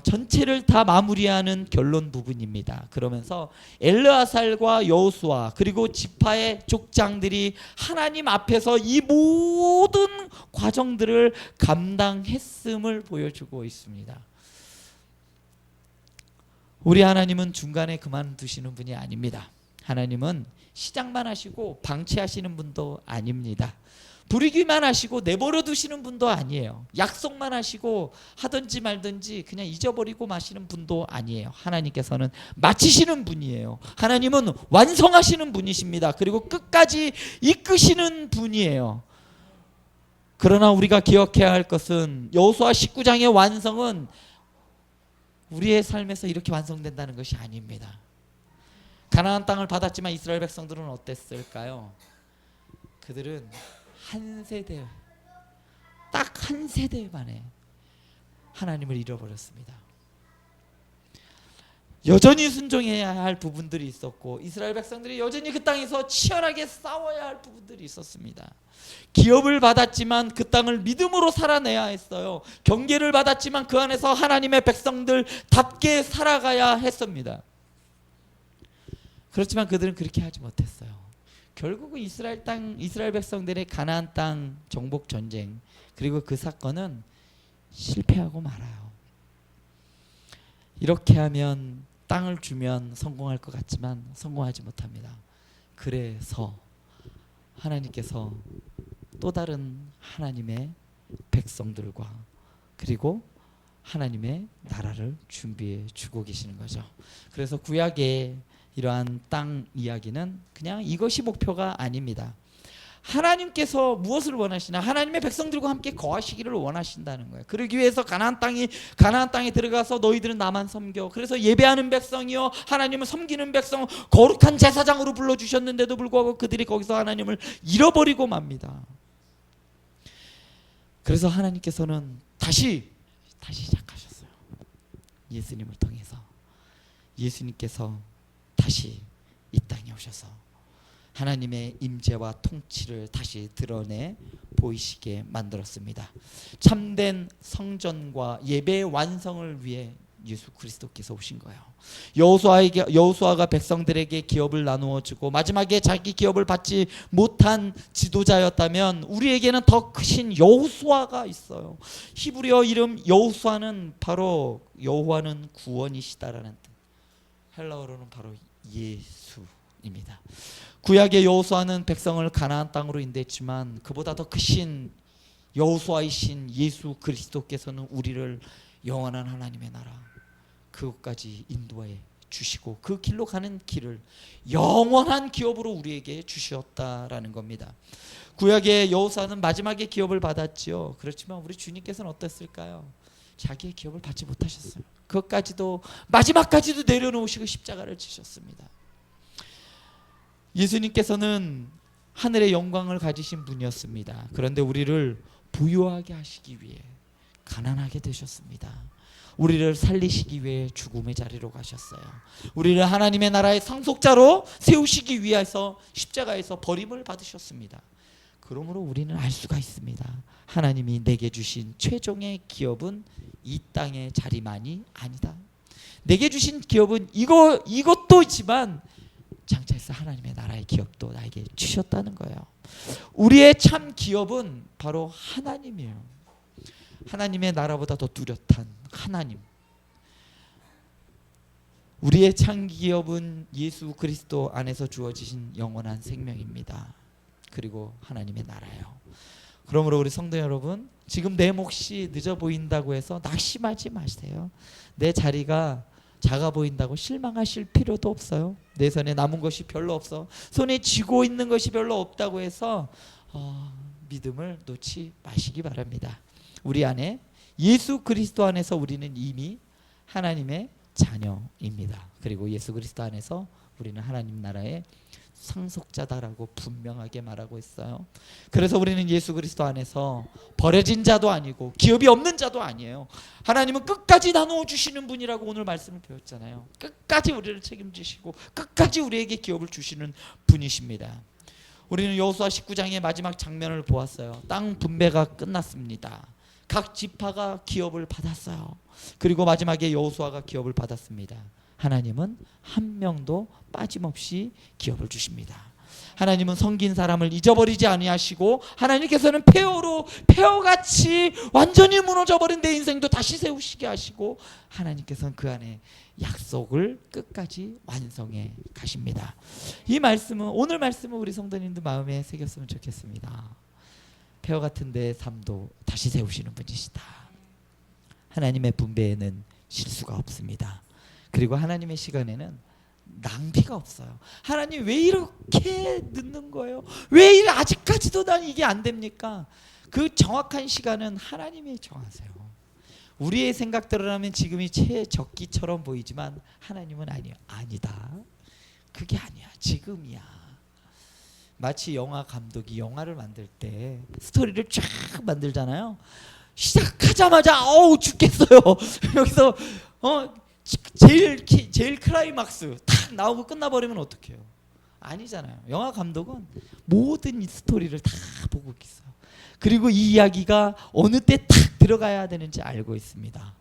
전체를 다 마무리하는 결론 부분입니다. 그러면서 엘르아살과 여호수아 그리고 지파의 족장들이 하나님 앞에서 이 모든 과정들을 감당했음을 보여주고 있습니다. 우리 하나님은 중간에 그만두시는 분이 아닙니다. 하나님은 시작만 하시고 방치하시는 분도 아닙니다. 부리기만 하시고 내버려 두시는 분도 아니에요. 약속만 하시고 하든지 말든지 그냥 잊어버리고 마시는 분도 아니에요. 하나님께서는 마치시는 분이에요. 하나님은 완성하시는 분이십니다. 그리고 끝까지 이끄시는 분이에요. 그러나 우리가 기억해야 할 것은 여호수아 19장의 완성은 우리의 삶에서 이렇게 완성된다는 것이 아닙니다. 가나안 땅을 받았지만 이스라엘 백성들은 어땠을까요? 그들은 한 세대, 딱 한 세대 만에 하나님을 잃어버렸습니다. 여전히 순종해야 할 부분들이 있었고 이스라엘 백성들이 여전히 그 땅에서 치열하게 싸워야 할 부분들이 있었습니다. 기업을 받았지만 그 땅을 믿음으로 살아내야 했어요. 경계를 받았지만 그 안에서 하나님의 백성들답게 살아가야 했습니다. 그렇지만 그들은 그렇게 하지 못했어요. 결국은 이스라엘 백성들의 가나안 땅 정복 전쟁 그리고 그 사건은 실패하고 말아요. 이렇게 하면 땅을 주면 성공할 것 같지만 성공하지 못합니다. 그래서 하나님께서 또 다른 하나님의 백성들과 그리고 하나님의 나라를 준비해 주고 계시는 거죠. 그래서 구약의 이러한 땅 이야기는 그냥 이것이 목표가 아닙니다. 하나님께서 무엇을 원하시나? 하나님의 백성들과 함께 거하시기를 원하신다는 거예요. 그러기 위해서 가나안 땅에 들어가서 너희들은 나만 섬겨. 그래서 예배하는 백성이요 하나님을 섬기는 백성, 거룩한 제사장으로 불러주셨는데도 불구하고 그들이 거기서 하나님을 잃어버리고 맙니다. 그래서 하나님께서는 다시 시작하셨어요. 예수님을 통해서. 예수님께서 다시 이 땅에 오셔서 하나님의 임재와 통치를 다시 드러내 보이시게 만들었습니다. 참된 성전과 예배의 완성을 위해 예수 그리스도께서 오신 거예요. 여호수아가 백성들에게 기업을 나누어 주고 마지막에 자기 기업을 받지 못한 지도자였다면 우리에게는 더 크신 여호수아가 있어요. 히브리어 이름 여호수아는 바로 여호와는 구원이시다라는 뜻. 헬라어로는 바로 예수입니다. 구약의 여호수아는 백성을 가나안 땅으로 인도했지만 그보다 더 크신 여호수아이신 예수 그리스도께서는 우리를 영원한 하나님의 나라 그것까지 인도해 주시고 그 길로 가는 길을 영원한 기업으로 우리에게 주셨다라는 겁니다. 구약의 여호수아는 마지막에 기업을 받았지요. 그렇지만 우리 주님께서는 어땠을까요? 자기의 기업을 받지 못하셨어요. 그것까지도 마지막까지도 내려놓으시고 십자가를 지셨습니다. 예수님께서는 하늘의 영광을 가지신 분이었습니다. 그런데 우리를 부유하게 하시기 위해 가난하게 되셨습니다. 우리를 살리시기 위해 죽음의 자리로 가셨어요. 우리를 하나님의 나라의 상속자로 세우시기 위해서 십자가에서 버림을 받으셨습니다. 그러므로 우리는 알 수가 있습니다. 하나님이 내게 주신 최종의 기업은 이 땅의 자리만이 아니다. 내게 주신 기업은 이것도 있지만 장차에서 하나님의 나라의 기업도 나에게 주셨다는 거예요. 우리의 참 기업은 바로 하나님이에요. 하나님의 나라보다 더 뚜렷한 하나님. 우리의 참 기업은 예수 그리스도 안에서 주어지신 영원한 생명입니다. 그리고 하나님의 나라예요. 그러므로 우리 성도 여러분, 지금 내 몫이 늦어 보인다고 해서 낙심하지 마세요. 내 자리가 작아 보인다고 실망하실 필요도 없어요. 내 손에 남은 것이 별로 없어. 손에 쥐고 있는 것이 별로 없다고 해서 믿음을 놓지 마시기 바랍니다. 우리 안에 예수 그리스도 안에서 우리는 이미 하나님의 자녀입니다. 그리고 예수 그리스도 안에서 우리는 하나님 나라의 상속자다라고 분명하게 말하고 있어요. 그래서 우리는 예수 그리스도 안에서 버려진 자도 아니고 기업이 없는 자도 아니에요. 하나님은 끝까지 나누어 주시는 분이라고 오늘 말씀을 배웠잖아요. 끝까지 우리를 책임지시고 끝까지 우리에게 기업을 주시는 분이십니다. 우리는 여호수아 19장의 마지막 장면을 보았어요. 땅 분배가 끝났습니다. 각 지파가 기업을 받았어요. 그리고 마지막에 여호수아가 기업을 받았습니다. 하나님은 한 명도 빠짐없이 기업을 주십니다. 하나님은 섬긴 사람을 잊어버리지 아니하시고 하나님께서는 폐허같이 완전히 무너져버린 내 인생도 다시 세우시게 하시고 하나님께서는 그 안에 약속을 끝까지 완성해 가십니다. 이 말씀은 오늘 말씀은 우리 성도님들 마음에 새겼으면 좋겠습니다. 폐허같은 내 삶도 다시 세우시는 분이시다. 하나님의 분배에는 실수가 없습니다. 그리고 하나님의 시간에는 낭비가 없어요. 하나님 왜 이렇게 늦는 거예요? 왜 아직까지도 난 이게 안 됩니까? 그 정확한 시간은 하나님이 정하세요. 우리의 생각대로라면 지금이 최적기처럼 보이지만 하나님은 아니다. 그게 아니야. 지금이야. 마치 영화 감독이 영화를 만들 때 스토리를 쫙 만들잖아요. 시작하자마자 죽겠어요. 여기서 제일 클라이막스 탁 나오고 끝나버리면 어떡해요? 아니잖아요. 영화 감독은 모든 이 스토리를 다 보고 있어요. 그리고 이 이야기가 어느 때 탁 들어가야 되는지 알고 있습니다.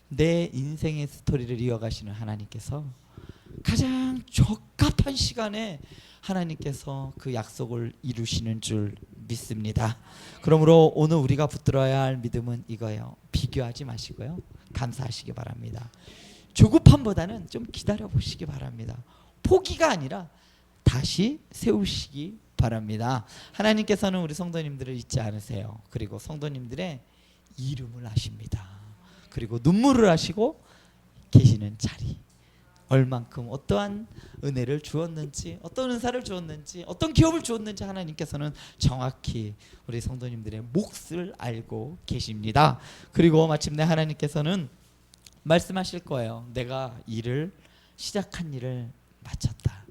내 인생의 스토리를 이어가시는 하나님께서 가장 적합한 시간에 하나님께서 그 약속을 이루시는 줄 믿습니다. 그러므로 오늘 우리가 붙들어야 할 믿음은 이거예요. 비교하지 마시고요. 감사하시기 바랍니다. 조급함보다는 좀 기다려 보시기 바랍니다. 포기가 아니라 다시 세우시기 바랍니다. 하나님께서는 우리 성도님들을 잊지 않으세요. 그리고 성도님들의 이름을 아십니다. 그리고 눈물을 하시고 계시는 자리 얼만큼 어떠한 은혜를 주었는지, 어떤 은사를 주었는지, 어떤 기업을 주었는지 하나님께서는 정확히 우리 성도님들의 몫을 알고 계십니다. 그리고 마침내 하나님께서는 말씀하실 거예요. 내가 시작한 일을 마쳤다.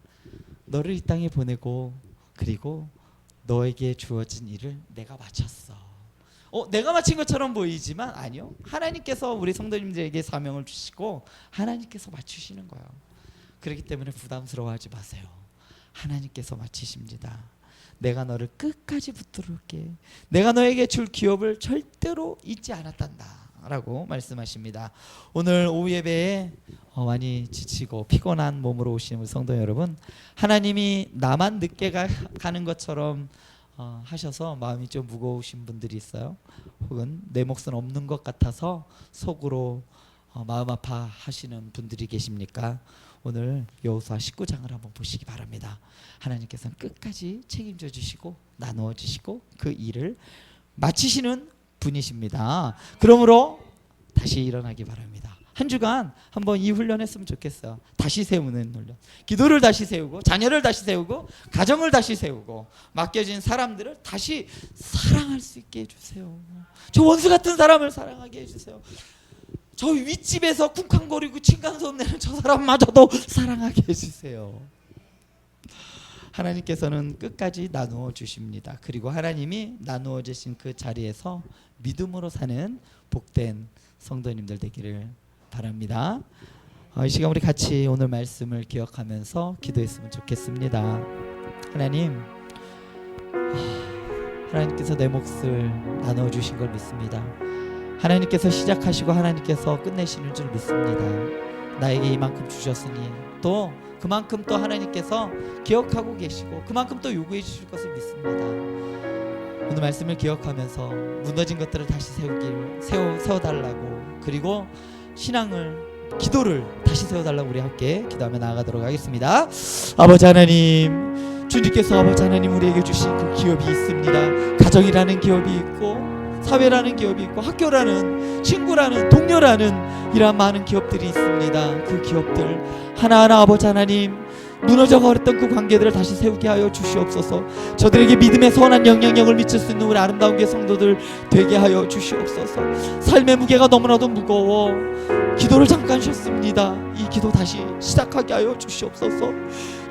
너를 이 땅에 보내고 그리고 너에게 주어진 일을 내가 마쳤어. 내가 마친 것처럼 보이지만 아니요. 하나님께서 우리 성도님들에게 사명을 주시고 하나님께서 맞추시는 거예요. 그렇기 때문에 부담스러워하지 마세요. 하나님께서 마치십니다. 내가 너를 끝까지 붙들을게. 내가 너에게 줄 기업을 절대로 잊지 않았단다 라고 말씀하십니다. 오늘 오후 예배에 많이 지치고 피곤한 몸으로 오시는 우리 성도 여러분, 하나님이 나만 늦게 가는 것처럼 하셔서 마음이 좀 무거우신 분들이 있어요. 혹은 내 몫은 없는 것 같아서 속으로 마음 아파하시는 분들이 계십니까? 오늘 여호수아 19장을 한번 보시기 바랍니다. 하나님께서는 끝까지 책임져 주시고 나누어 주시고 그 일을 마치시는 분이십니다. 그러므로 다시 일어나기 바랍니다. 한 주간 한번 이 훈련 했으면 좋겠어요. 다시 세우는 훈련. 기도를 다시 세우고, 자녀를 다시 세우고, 가정을 다시 세우고, 맡겨진 사람들을 다시 사랑할 수 있게 해주세요. 저 원수 같은 사람을 사랑하게 해주세요. 저 윗집에서 쿵쾅거리고 층간소음 내는 저 사람마저도 사랑하게 해주세요. 하나님께서는 끝까지 나누어 주십니다. 그리고 하나님이 나누어 주신 그 자리에서 믿음으로 사는 복된 성도님들 되기를 바랍니다. 이 시간 우리 같이 오늘 말씀을 기억하면서 기도했으면 좋겠습니다. 하나님께서 내 몫을 나누어 주신 걸 믿습니다. 하나님께서 시작하시고 하나님께서 끝내시는 줄 믿습니다. 나에게 이만큼 주셨으니 또 그만큼 또 하나님께서 기억하고 계시고 그만큼 또 요구해 주실 것을 믿습니다. 오늘 말씀을 기억하면서 무너진 것들을 다시 세워달라고, 그리고 기도를 다시 세워달라고 우리 함께 기도하며 나아가도록 하겠습니다. 아버지 하나님, 주님께서 아버지 하나님 우리에게 주신 그 기업이 있습니다. 가정이라는 기업이 있고, 사회라는 기업이 있고, 학교라는, 친구라는, 동료라는 이러한 많은 기업들이 있습니다. 그 기업들 하나하나 아버지 하나님 무너져버렸던 그 관계들을 다시 세우게 하여 주시옵소서. 저들에게 믿음의 선한 영향력을 미칠 수 있는 우리 아름다운 교회 성도들 되게 하여 주시옵소서. 삶의 무게가 너무나도 무거워 기도를 잠깐 쉬었습니다. 이 기도 다시 시작하게 하여 주시옵소서.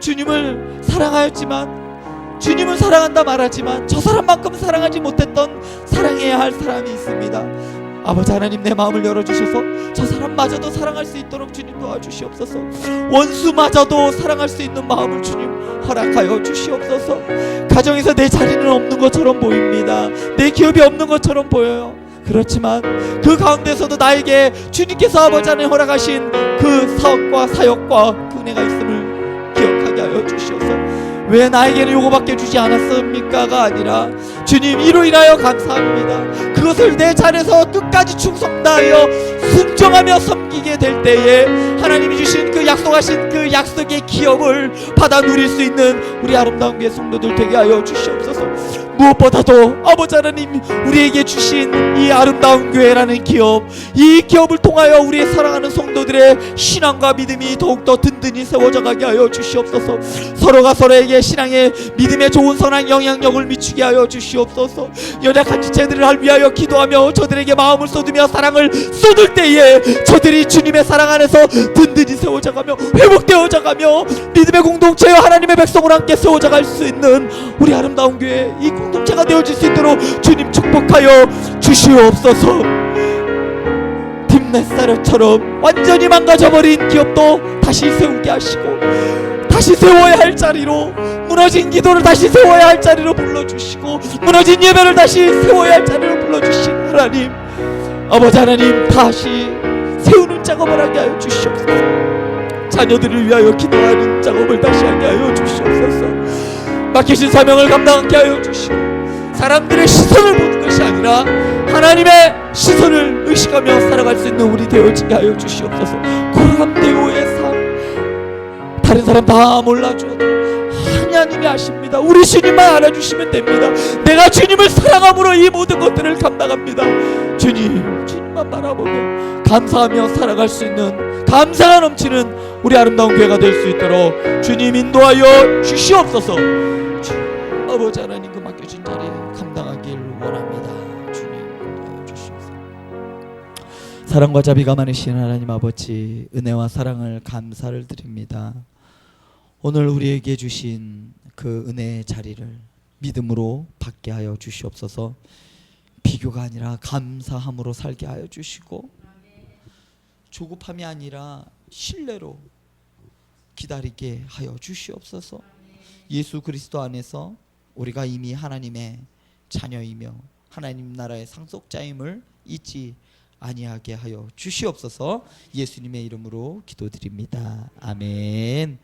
주님을 사랑하였지만, 주님을 사랑한다 말하지만 저 사람만큼 사랑하지 못했던 사랑해야 할 사람이 있습니다. 아버지 하나님, 내 마음을 열어주셔서 저 사람마저도 사랑할 수 있도록 주님 도와주시옵소서. 원수마저도 사랑할 수 있는 마음을 주님 허락하여 주시옵소서. 가정에서 내 자리는 없는 것처럼 보입니다. 내 기업이 없는 것처럼 보여요. 그렇지만 그 가운데서도 나에게 주님께서 아버지 하나님 허락하신 그 사업과 사역과 그 은혜가 있음을 기억하게 하여 주시옵소서. 왜 나에게는 요거밖에 주지 않았습니까가 아니라 주님, 이로 인하여 감사합니다. 그것을 내 자리에서 끝까지 충성 다하여 순종하며 섬기게 될 때에 하나님이 주신 그 약속하신 그 약속의 기업을 받아 누릴 수 있는 우리 아름다운 교회 성도들 되게 하여 주시옵소서. 무엇보다도 아버지 하나님 우리에게 주신 이 아름다운 교회라는 기업, 이 기업을 통하여 우리의 사랑하는 성도들의 신앙과 믿음이 더욱더 든든히 세워져 가게 하여 주시옵소서. 서로가 서로에게 신앙의 믿음의 좋은 선한 영향력을 미치게 하여 주시옵소서. 연약한 지체들을 위하여 기도하며 저들에게 마음을 쏟으며 사랑을 쏟을 때에 저들이 주님의 사랑 안에서 든든히 세워져 가며 회복되어져 가며 믿음의 공동체와 하나님의 백성을 함께 세워져 갈 수 있는 우리 아름다운 교회, 이 공동체가 되어질 수 있도록 주님 축복하여 주시옵소서. 딥네사르처럼 완전히 망가져버린 기업도 다시 세우게 하시고, 다시 세워야 할 자리로, 무너진 기도를 다시 세워야 할 자리로 불러주시고, 무너진 예배를 다시 세워야 할 자리로 불러주신 하나님, 아버지 하나님, 다시 세우는 작업을 하게 하여 주시옵소서. 자녀들을 위하여 기도하는 작업을 다시 하게 하여 주시옵소서. 맡기신 사명을 감당하게 하여 주시고, 사람들의 시선을 보는 것이 아니라 하나님의 시선을 의식하며 살아갈 수 있는 우리 되어지게 하여 주시옵소서. 고람대오의 삶, 다른 사람 다 몰라줘도 하나님이 아십니다. 우리 주님만 알아주시면 됩니다. 내가 주님을 사랑함으로 이 모든 것들을 감당합니다. 주님만 바라보며 감사하며 살아갈 수 있는 감사가 넘치는 우리 아름다운 교회가 될 수 있도록 주님 인도하여 주시옵소서. 아버지 하나님 그 맡겨진 자리에 감당하길 원합니다. 주님 인도하여 주시옵소서. 사랑과 자비가 많으신 하나님 아버지, 은혜와 사랑을 감사를 드립니다. 오늘 우리에게 주신 그 은혜의 자리를 믿음으로 받게 하여 주시옵소서. 비교가 아니라 감사함으로 살게 하여 주시고, 조급함이 아니라 신뢰로 기다리게 하여 주시옵소서. 예수 그리스도 안에서 우리가 이미 하나님의 자녀이며 하나님 나라의 상속자임을 잊지 아니하게 하여 주시옵소서. 예수님의 이름으로 기도드립니다. 아멘.